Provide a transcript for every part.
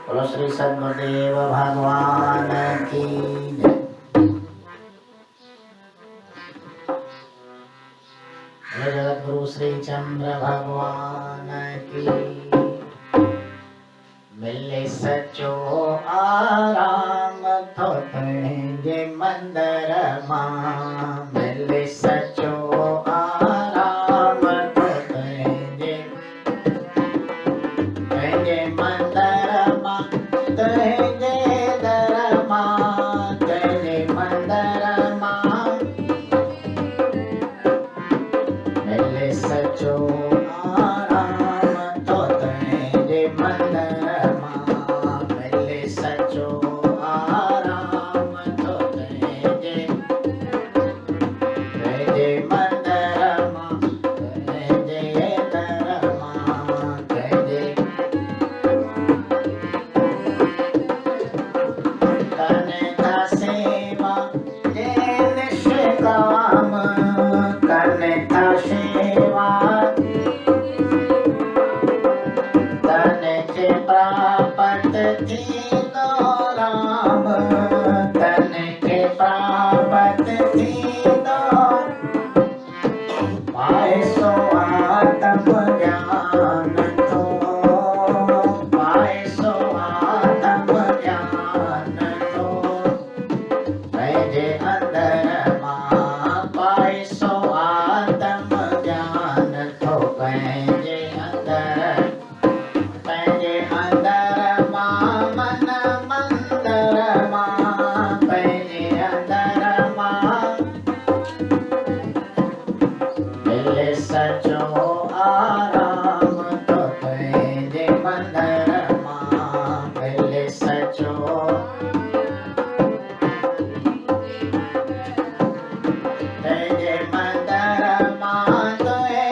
बोलो श्री सद्गुरुदेव भगवान की जय। बोलो जगतगुरु श्री चंद्र भगवान की। मिले सचो आराम थो तुझे मंदिर मां। मिले सचो आराम थो तुझे मंदिर मां। तुझे दर मां तुझे मंदिर मां। मिले सचो आराम थो तुझे मंदिर मां। मिले सचो आराम थो तुझे मंदिर मां। तुझे दर मां तुझे करने का सेवा ये निष्काम। करने का सेवा तने के प्राप्त थी तो राम। तने के प्राप्त थी तो पाए सो आत्म ज्ञान तो। पाए सो आत्म ज्ञान तो पंहिंजे अंदर मां। पाए सो आत्म ज्ञान तो पंहिंजे अंदर मां। मन मंदर मां पंहिंजे अंदर मां। मिले सचो आराम तो तुझे मंदिर मां। मिले सचो तुझे मंदिर मां। तुझे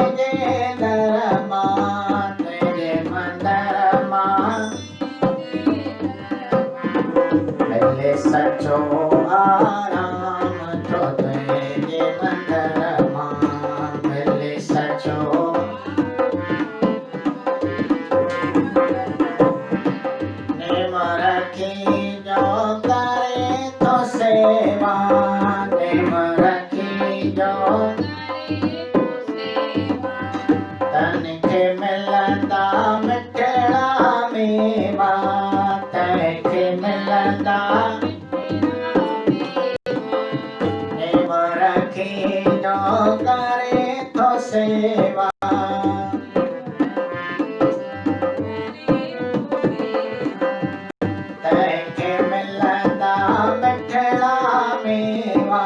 दर मां तुझे मंदिर मां। मिले सचो आराम तो तुझे मंदिर मां। मिले सचो नेम रखी जो करे तो सेवा। नेम रखी जो तनखे मिलंदा मिठड़ा मेवा। तनखे मिलंदा नेम रखी जो करे तो सेवा। तनखे मिलंदा मिठड़ा मेवा।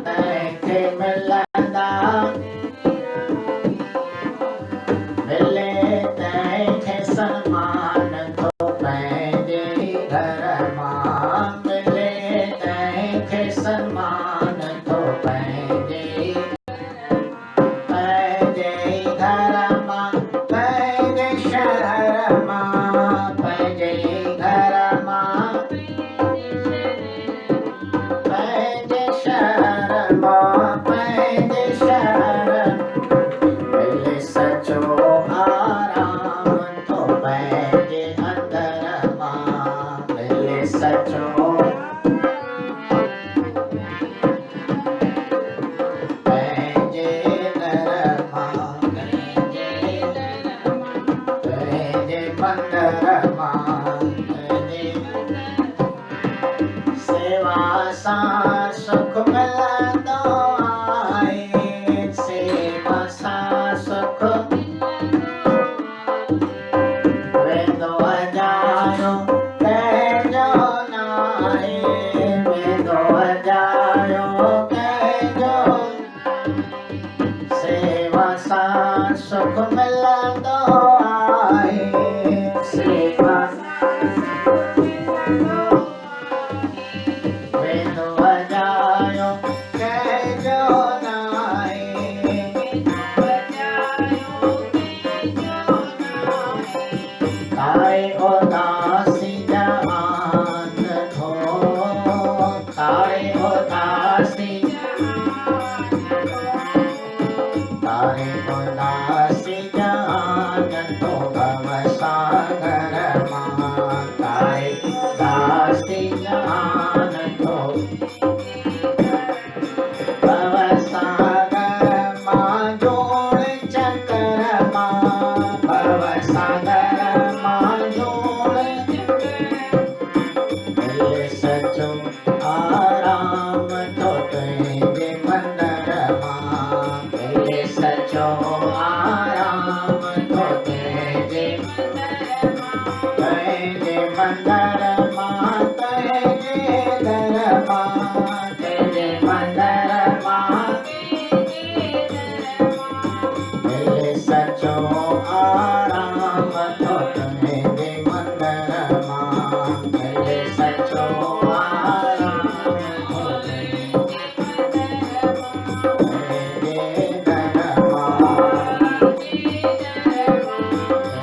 तनखे मिलंदा मिले तंहिंखे सन्मान थो पंहिंजे घर मां। मिले तंहिंखे सन्मान थो पंहिंजे घर मां। पंहिंजे शहर मां। पंहिंजे घर मां। पंहिंजे शहर मां। पंहिंजे शहर मिले सचो आराम तो पंहिंजे अंदर मां। मिले सचो पंहिंजे दर मां। तुझे मंदिर मां। तुझे सेवा सां सुख मिलंदो आहे। सेवा सां सुख वेंदो अजायो कंहिंजो नाहे। वेंदो अजायो कंहिंजो। सेवा सां सुख मिलंदो आहे। सेवा वेंदो अजायो कंहिंजो नाहे। तारे उदासी जहान थो। तारे उदासी तारे उदासी जहान थो। थो भव सागर मां तारे दासी जहान थो भव सागर मां जोड़ चकर मां भव सागर मां जोड़ मिले सचो आराम थो तुंहिंजे मंदर मां मिले सचो आराम थो तुंहिंजे मंदर मां तुंहिंजे दर मां तुंहिंजे मंदर मां मिले सचो आराम थो तुंहिंजे मंदर मां मिले सचो आराम थो तुंहिंजे दर मां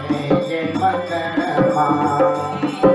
तुंहिंजे मंदर मां